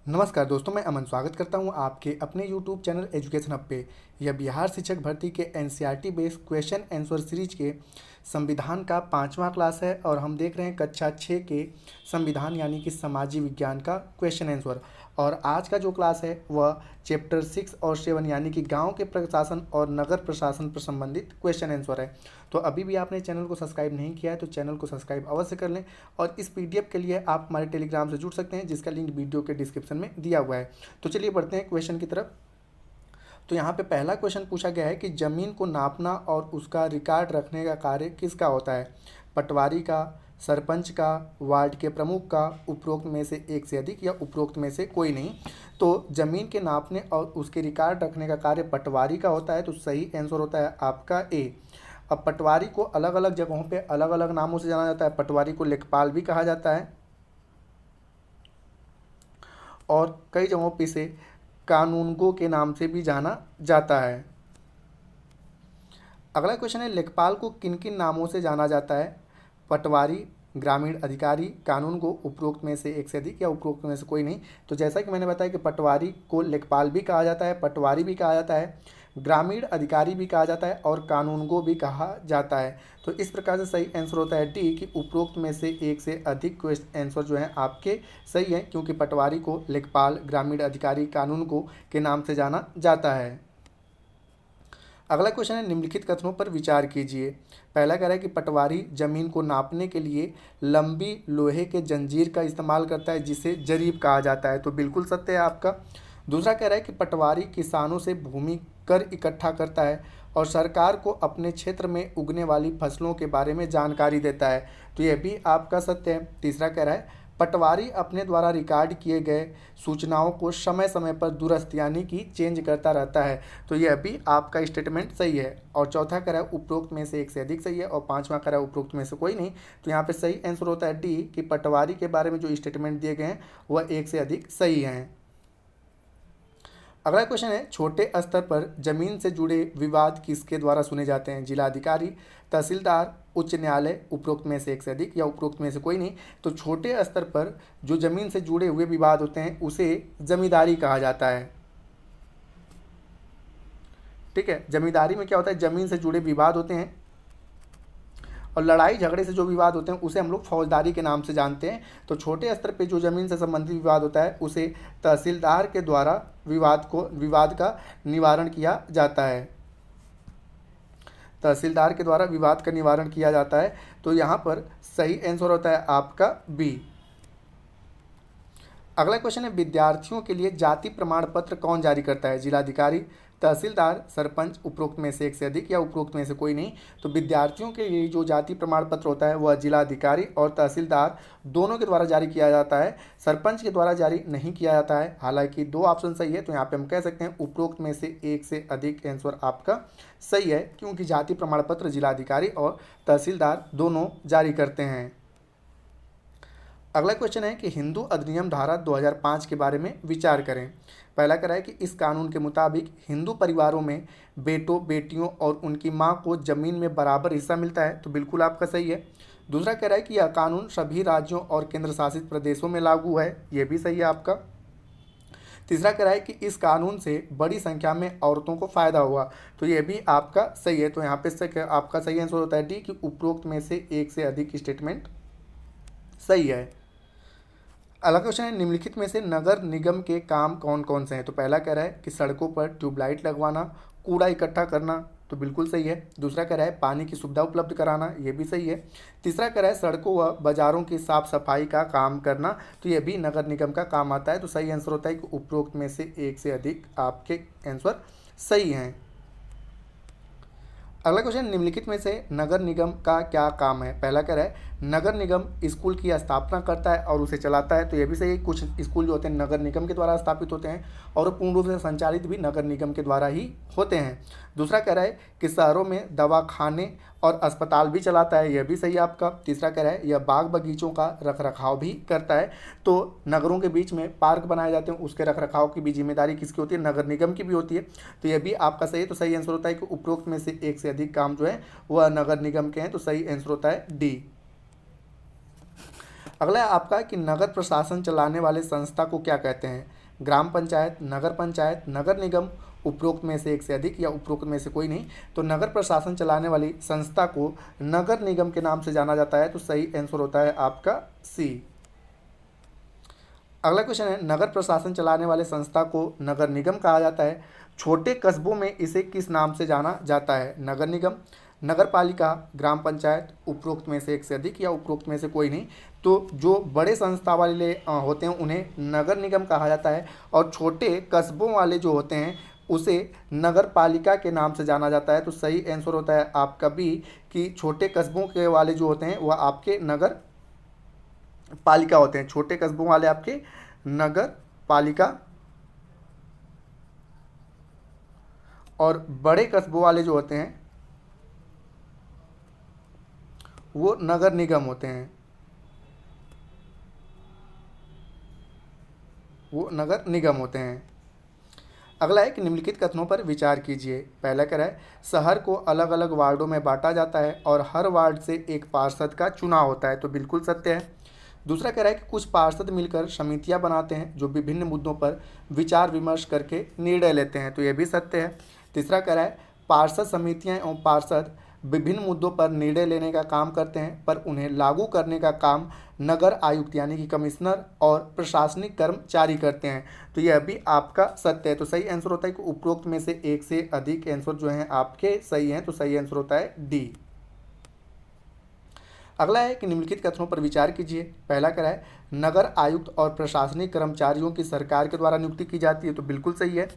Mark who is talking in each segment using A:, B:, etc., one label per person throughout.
A: नमस्कार दोस्तों, मैं अमन स्वागत करता हूं आपके अपने YouTube चैनल एजुकेशन हब पे। यह बिहार शिक्षक भर्ती के NCERT based question answer series के संविधान का 5वां क्लास है और हम देख रहे हैं कक्षा 6 के संविधान यानी कि सामाजिक विज्ञान का क्वेश्चन आंसर। और आज का जो क्लास है वह चैप्टर 6 और 7 यानी कि गांव के प्रशासन और नगर प्रशासन पर संबंधित क्वेश्चन आंसर है। तो अभी भी आपने चैनल को सब्सक्राइब नहीं किया है तो चैनल को सब्सक्राइब अवश्य कर लें। और इस पीडीएफ के लिए आप हमारे टेलीग्राम से जुड़ सकते हैं जिसका लिंक वीडियो के डिस्क्रिप्शन में दिया हुआ है। तो चलिए बढ़ते हैं क्वेश्चन की तरफ। तो यहाँ पे पहला क्वेश्चन पूछा गया है कि जमीन को नापना और उसका रिकॉर्ड रखने का कार्य किसका होता है? पटवारी का, सरपंच का, वार्ड के प्रमुख का, उपरोक्त में से एक से अधिक या उपरोक्त में से कोई नहीं। तो जमीन के नापने और उसके रिकॉर्ड रखने का कार्य पटवारी का होता है, तो सही आंसर होता है आपका ए। अब पटवारी को अलग अलग जगहों पे अलग अलग नामों से जाना जाता है। पटवारी को लेखपाल भी कहा जाता है और कई जगहों पे इसे कानूनगो के नाम से भी जाना जाता है। अगला क्वेश्चन है, लेखपाल को किन किन नामों से जाना जाता है? पटवारी, ग्रामीण अधिकारी, कानूनगो, उपरोक्त में से एक से अधिक या उपरोक्त में से कोई नहीं। तो जैसा कि मैंने बताया कि पटवारी को लेखपाल भी कहा जाता है, पटवारी भी कहा जाता है, ग्रामीण अधिकारी भी कहा जाता है और कानूनगो भी कहा जाता है। तो इस प्रकार से सही आंसर होता है डी कि उपरोक्त में से एक से अधिक क्वेश्चन आंसर जो है आपके सही है, क्योंकि पटवारी को लेखपाल, ग्रामीण अधिकारी, कानूनगो के नाम से जाना जाता है। अगला क्वेश्चन है, निम्नलिखित कथनों पर विचार कीजिए। पहला कह रहा है कि पटवारी जमीन को नापने के लिए लंबी लोहे के जंजीर का इस्तेमाल करता है जिसे जरीब कहा जाता है, तो बिल्कुल सत्य है आपका। दूसरा कह रहा है कि पटवारी किसानों से भूमि कर इकट्ठा करता है और सरकार को अपने क्षेत्र में उगने वाली फसलों के बारे में जानकारी देता है, तो यह भी आपका सत्य है। तीसरा कह रहा है पटवारी अपने द्वारा रिकॉर्ड किए गए सूचनाओं को समय समय पर दुरुस्त यानी कि चेंज करता रहता है, तो यह भी आपका स्टेटमेंट सही है। और चौथा कह रहा है उपरोक्त में से एक से अधिक सही है और पांचवा कह रहा है उपरोक्त में से कोई नहीं। तो यहाँ पे सही आंसर होता है डी कि पटवारी के बारे में जो स्टेटमेंट दिए गए हैं वह एक से अधिक सही हैं। अगला क्वेश्चन है, छोटे स्तर पर जमीन से जुड़े विवाद किसके द्वारा सुने जाते हैं? जिलाधिकारी, तहसीलदार, उच्च न्यायालय, उपरोक्त में से एक से अधिक या उपरोक्त में से कोई नहीं। तो छोटे स्तर पर जो जमीन से जुड़े हुए विवाद होते हैं उसे जमींदारी कहा जाता है। ठीक है, जमींदारी में क्या होता है, जमीन से जुड़े विवाद होते हैं और लड़ाई झगड़े से जो विवाद होते हैं उसे हम लोग फौजदारी के नाम से जानते हैं। तो छोटे स्तर पे जो जमीन से संबंधित विवाद होता है उसे तहसीलदार के द्वारा विवाद का निवारण किया जाता है। तहसीलदार के द्वारा विवाद का निवारण किया जाता है, तो यहाँ पर सही आंसर होता है आपका बी। अगला क्वेश्चन है, विद्यार्थियों के लिए जाति प्रमाण पत्र कौन जारी करता है? जिलाधिकारी, तहसीलदार, सरपंच, उपरोक्त में से एक से अधिक या उपरोक्त में से कोई नहीं। तो विद्यार्थियों के लिए जो जाति प्रमाण पत्र होता है वह जिलाधिकारी और तहसीलदार दोनों के द्वारा जारी किया जाता है, सरपंच के द्वारा जारी नहीं किया जाता है। हालांकि दो ऑप्शन सही है, तो यहाँ पे हम कह सकते हैं उपरोक्त में से एक से अधिक आंसर आपका सही है, क्योंकि जाति प्रमाण पत्र जिलाधिकारी और तहसीलदार दोनों जारी करते हैं। अगला क्वेश्चन है कि हिंदू अधिनियम धारा 2005 के बारे में विचार करें। पहला कह रहा है कि इस कानून के मुताबिक हिंदू परिवारों में बेटों, बेटियों और उनकी मां को जमीन में बराबर हिस्सा मिलता है, तो बिल्कुल आपका सही है। दूसरा कह रहा है कि यह कानून सभी राज्यों और केंद्र शासित प्रदेशों में लागू है, यह भी सही है आपका। तीसरा कह रहा है कि इस कानून से बड़ी संख्या में औरतों को फायदा हुआ, तो यह भी आपका सही है। तो यहाँ पे आपका सही आंसर होता है डी कि उपरोक्त में से एक से अधिक स्टेटमेंट सही है। अगला क्वेश्चन है, निम्नलिखित में से नगर निगम के काम कौन कौन से हैं? तो पहला कह रहा है कि सड़कों पर ट्यूबलाइट लगवाना, कूड़ा इकट्ठा करना, तो बिल्कुल सही है। दूसरा कह रहा है पानी की सुविधा उपलब्ध कराना, ये भी सही है। तीसरा कह रहा है सड़कों व बाजारों की साफ सफाई का काम करना, तो यह भी नगर निगम का काम आता है। तो सही आंसर होता है कि उपरोक्त में से एक से अधिक आपके आंसर सही हैं। अगला क्वेश्चन, निम्नलिखित में से नगर निगम का क्या काम है? पहला कह रहा है नगर निगम स्कूल की स्थापना करता है और उसे चलाता है, तो यह भी सही है। कुछ स्कूल जो होते हैं नगर निगम के द्वारा स्थापित होते हैं और पूर्ण रूप से संचालित भी नगर निगम के द्वारा ही होते हैं। दूसरा कह रहा है कि शहरों में दवाखाने और अस्पताल भी चलाता है, यह भी सही है आपका। तीसरा कह रहा है यह बाग बगीचों का रखरखाव भी करता है, तो नगरों के बीच में पार्क बनाए जाते हैं उसके रखरखाव की भी जिम्मेदारी किसकी होती है? नगर निगम की भी होती है, तो यह भी आपका सही है। तो सही आंसर होता है कि उपरोक्त में से एक से अधिक काम जो है वह नगर निगम के हैं, तो सही आंसर होता है डी। अगला है आपका कि नगर प्रशासन चलाने वाले संस्था को क्या कहते हैं? ग्राम पंचायत, नगर पंचायत, नगर निगम, उपरोक्त में से एक से अधिक या उपरोक्त में से कोई नहीं। तो नगर प्रशासन चलाने वाली संस्था को नगर निगम के नाम से जाना जाता है। तो सही आंसर होता है आपका सी। अगला क्वेश्चन है, नगर प्रशासन चलाने वाले संस्था को नगर निगम कहा जाता है। छोटे कस्बों में इसे किस नाम से जाना जाता है? नगर निगम, नगर पालिका, ग्राम पंचायत, उपरोक्त में से एक से अधिक या उपरोक्त में से कोई नहीं। तो जो बड़े संस्था वाले होते हैं उन्हें नगर निगम कहा जाता है, और छोटे कस्बों वाले जो होते हैं उसे नगर पालिका के नाम से जाना जाता है। तो सही आंसर होता है आपका बी, कि छोटे कस्बों के वाले जो होते हैं वह आपके नगर पालिका होते हैं। छोटे कस्बों वाले आपके नगर पालिका, और बड़े कस्बों वाले जो होते हैं वो नगर निगम होते हैं, वो नगर निगम होते हैं। अगला है कि निम्नलिखित कथनों पर विचार कीजिए। पहला कह रहा है, शहर को अलग अलग वार्डों में बांटा जाता है और हर वार्ड से एक पार्षद का चुनाव होता है। तो बिल्कुल सत्य है। दूसरा कह रहा है कि कुछ पार्षद मिलकर समितियां बनाते हैं जो विभिन्न मुद्दों पर विचार विमर्श करके निर्णय लेते हैं। तो यह भी सत्य है। तीसरा कह रहा है, पार्षद समितियां एवं पार्षद विभिन्न मुद्दों पर निर्णय लेने का काम करते हैं, पर उन्हें लागू करने का काम नगर आयुक्त यानी कि कमिश्नर और प्रशासनिक कर्मचारी करते हैं। तो यह भी आपका सत्य है। तो सही आंसर होता है कि उपरोक्त में से एक से अधिक आंसर जो हैं आपके सही हैं। तो सही आंसर होता है डी। अगला है कि निम्नलिखित कथनों पर विचार कीजिए। पहला कह रहा है, नगर आयुक्त और प्रशासनिक कर्मचारियों की सरकार के द्वारा नियुक्ति की जाती है। तो बिल्कुल सही है।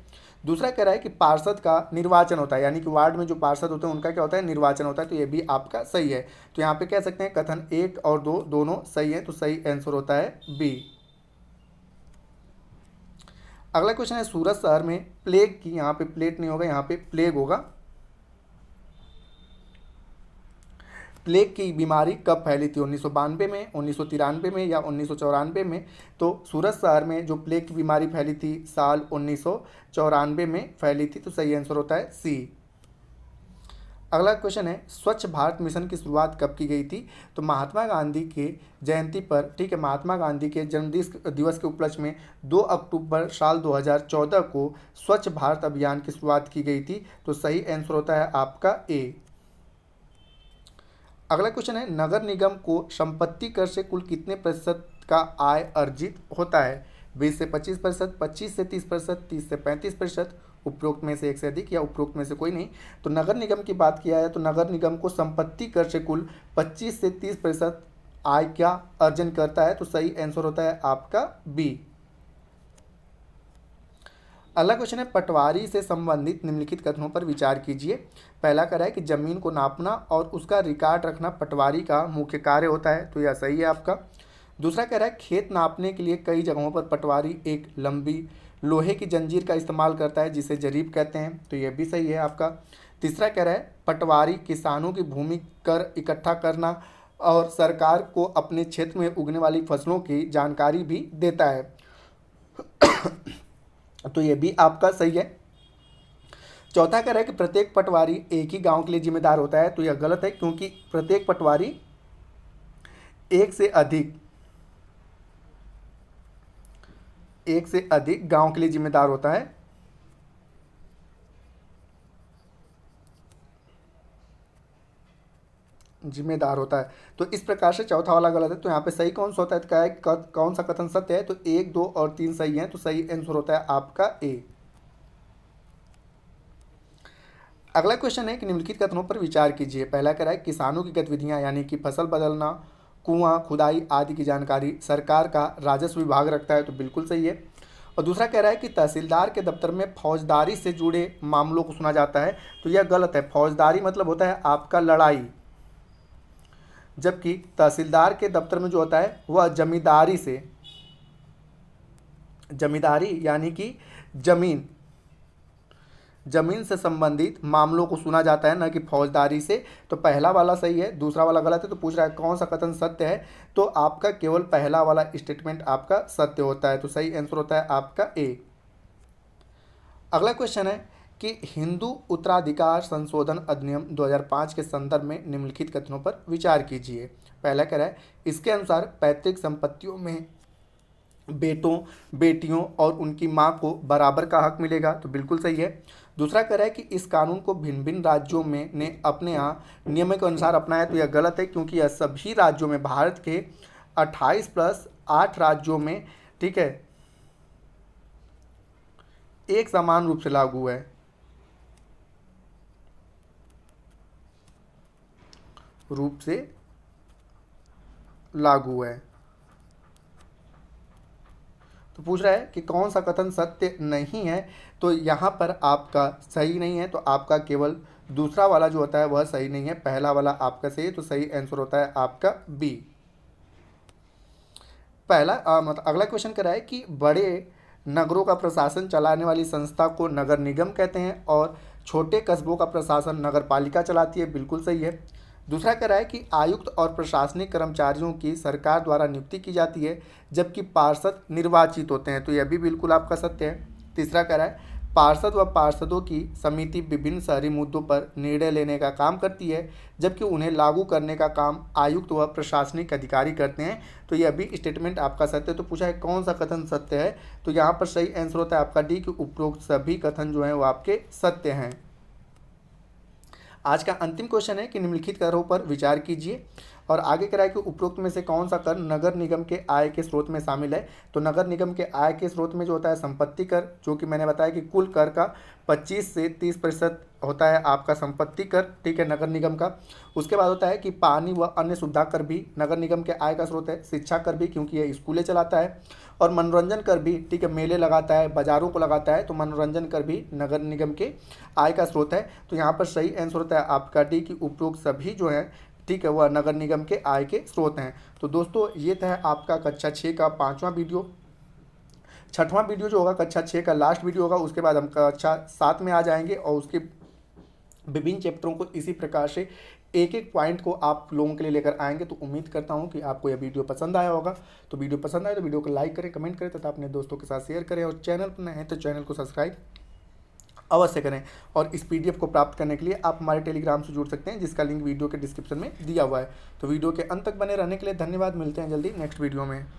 A: दूसरा कह रहा है कि पार्षद का निर्वाचन होता है, यानी कि वार्ड में जो पार्षद होते हैं उनका क्या होता है? निर्वाचन होता है। तो ये भी आपका सही है। तो यहाँ पे कह सकते हैं कथन 1 और 2 दोनों सही है। तो सही आंसर होता है बी। अगला क्वेश्चन है, सूरत शहर में प्लेग की, यहाँ पे प्लेट नहीं होगा, यहाँ पे प्लेग होगा। प्लेग की बीमारी कब फैली थी? 1992 में, 1993 में या 1994 में? तो सूरत शहर में जो प्लेग की बीमारी फैली थी साल 1994 में फैली थी। तो सही आंसर होता है सी। अगला क्वेश्चन है, स्वच्छ भारत मिशन की शुरुआत कब की गई थी? तो महात्मा गांधी के जयंती पर, ठीक है, महात्मा गांधी के जन्म दिवस के उपलक्ष्य में 2 अक्टूबर साल 2014 को स्वच्छ भारत अभियान की शुरुआत की गई थी। तो सही आंसर होता है आपका ए। अगला क्वेश्चन है, नगर निगम को संपत्ति कर से कुल कितने प्रतिशत का आय अर्जित होता है? 20 से 25%, 25 से 30%, 30 से 35%, उपरोक्त में से एक से अधिक या उपरोक्त में से कोई नहीं। तो नगर निगम की बात किया है तो नगर निगम को संपत्ति कर से कुल 25 से 30% आय क्या अर्जन करता है? तो सही आंसर होता है आपका बी। अगला क्वेश्चन है, पटवारी से संबंधित निम्नलिखित कथनों पर विचार कीजिए। पहला कह रहा है कि जमीन को नापना और उसका रिकॉर्ड रखना पटवारी का मुख्य कार्य होता है। तो यह सही है आपका। दूसरा कह रहा है, खेत नापने के लिए कई जगहों पर पटवारी एक लंबी लोहे की जंजीर का इस्तेमाल करता है जिसे जरीब कहते हैं। तो यह भी सही है आपका। तीसरा कह रहा है, पटवारी किसानों की भूमि कर इकट्ठा करना और सरकार को अपने क्षेत्र में उगने वाली फसलों की जानकारी भी देता है। तो ये भी आपका सही है। चौथा कह रहा है कि प्रत्येक पटवारी एक ही गांव के लिए जिम्मेदार होता है। तो यह गलत है, क्योंकि प्रत्येक पटवारी एक से अधिक गांव के लिए जिम्मेदार होता है। तो इस प्रकार से चौथा वाला गलत है। तो यहाँ पे सही कौन सा होता है? क्या है, कौन सा कथन सत्य है? तो 1, 2 और 3 सही है। तो सही आंसर होता है आपका ए। अगला क्वेश्चन है कि निम्नलिखित कथनों पर विचार कीजिए। पहला कह रहा है, किसानों की गतिविधियां यानी कि फसल बदलना, कुआं खुदाई आदि की जानकारी सरकार का राजस्व विभाग रखता है। तो बिल्कुल सही है। और दूसरा कह रहा है कि तहसीलदार के दफ्तर में फौजदारी से जुड़े मामलों को सुना जाता है। तो यह गलत है। फौजदारी मतलब होता है आपका लड़ाई, जबकि तहसीलदार के दफ्तर में जो होता है वह जमींदारी यानी कि जमीन से संबंधित मामलों को सुना जाता है, न कि फौजदारी से। तो पहला वाला सही है, दूसरा वाला गलत है। तो पूछ रहा है कौन सा कथन सत्य है? तो आपका केवल पहला वाला स्टेटमेंट आपका सत्य होता है। तो सही आंसर होता है आपका ए। अगला क्वेश्चन है कि हिंदू उत्तराधिकार संशोधन अधिनियम 2005 के संदर्भ में निम्नलिखित कथनों पर विचार कीजिए। पहला कह रहा है, इसके अनुसार पैतृक संपत्तियों में बेटों बेटियों और उनकी मां को बराबर का हक मिलेगा, तो बिल्कुल सही है। दूसरा कह रहा है कि इस कानून को भिन्न भिन्न राज्यों में ने अपने यहाँ नियम के अनुसार अपनाया, तो यह गलत है क्योंकि यह सभी राज्यों में, भारत के 28 प्लस 8 राज्यों में, ठीक है, एक समान रूप से लागू है। रूप से लागू है। तो पूछ रहा है कि कौन सा कथन सत्य नहीं है, तो यहाँ पर आपका सही नहीं है, तो आपका केवल दूसरा वाला जो होता है वह सही नहीं है, पहला वाला आपका सही है, तो सही आंसर होता है आपका बी। पहला मतलब अगला क्वेश्चन कह रहा है कि बड़े नगरों का प्रशासन चलाने वाली संस्था को नगर निगम कहते हैं और छोटे कस्बों का प्रशासन नगर पालिका चलाती है, बिल्कुल सही है। दूसरा कह रहा है कि आयुक्त और प्रशासनिक कर्मचारियों की सरकार द्वारा नियुक्ति की जाती है जबकि पार्षद निर्वाचित होते हैं, तो यह भी बिल्कुल आपका सत्य है। तीसरा कह रहा है पार्षद व पार्षदों की समिति विभिन्न शहरी मुद्दों पर निर्णय लेने का काम करती है जबकि उन्हें लागू करने का काम आयुक्त व प्रशासनिक अधिकारी करते हैं, तो यह भी स्टेटमेंट आपका सत्य है। तो पूछा है कौन सा कथन सत्य है, तो यहाँ पर सही आंसर होता है आपका डी कि उपरोक्त सभी कथन जो हैं वो आपके सत्य हैं। आज का अंतिम क्वेश्चन है कि निम्नलिखित करों पर विचार कीजिए और आगे कह रहा है कि उपरोक्त में से कौन सा कर नगर निगम के आय के स्रोत में शामिल है, तो नगर निगम के आय के स्रोत में जो होता है संपत्ति कर, जो कि मैंने बताया कि कुल कर का 25 से 30% होता है आपका संपत्ति कर, ठीक है, नगर निगम का। उसके बाद होता है कि पानी व अन्य सुविधा कर भी नगर निगम के आय का स्रोत है, शिक्षा कर भी क्योंकि यह स्कूलें चलाता है, और मनोरंजन कर भी, ठीक है, मेले लगाता है, बाजारों को लगाता है, तो मनोरंजन कर भी नगर निगम के आय का स्रोत है। तो यहाँ पर सही आंसर होता है आपका डी कि उपरोक्त सभी जो है, ठीक है, वह नगर निगम के आय के स्रोत हैं। तो दोस्तों ये था आपका कक्षा 6 का 5वां वीडियो। 6वां वीडियो जो होगा कक्षा 6 का लास्ट वीडियो होगा, उसके बाद हम कक्षा 7 में आ जाएंगे और उसके विभिन्न चैप्टरों को इसी प्रकार से एक एक पॉइंट को आप लोगों के लिए लेकर आएंगे। तो उम्मीद करता हूं कि आपको यह वीडियो पसंद आया होगा। तो वीडियो पसंद आए तो वीडियो को लाइक करें, कमेंट करें तथा अपने दोस्तों के साथ शेयर करें, और चैनल पर नए हैं तो चैनल को सब्सक्राइब अवश्य करें। और इस पीडीएफ को प्राप्त करने के लिए आप हमारे टेलीग्राम से जुड़ सकते हैं जिसका लिंक वीडियो के डिस्क्रिप्शन में दिया हुआ है। तो वीडियो के अंत तक बने रहने के लिए धन्यवाद। मिलते हैं जल्दी नेक्स्ट वीडियो में।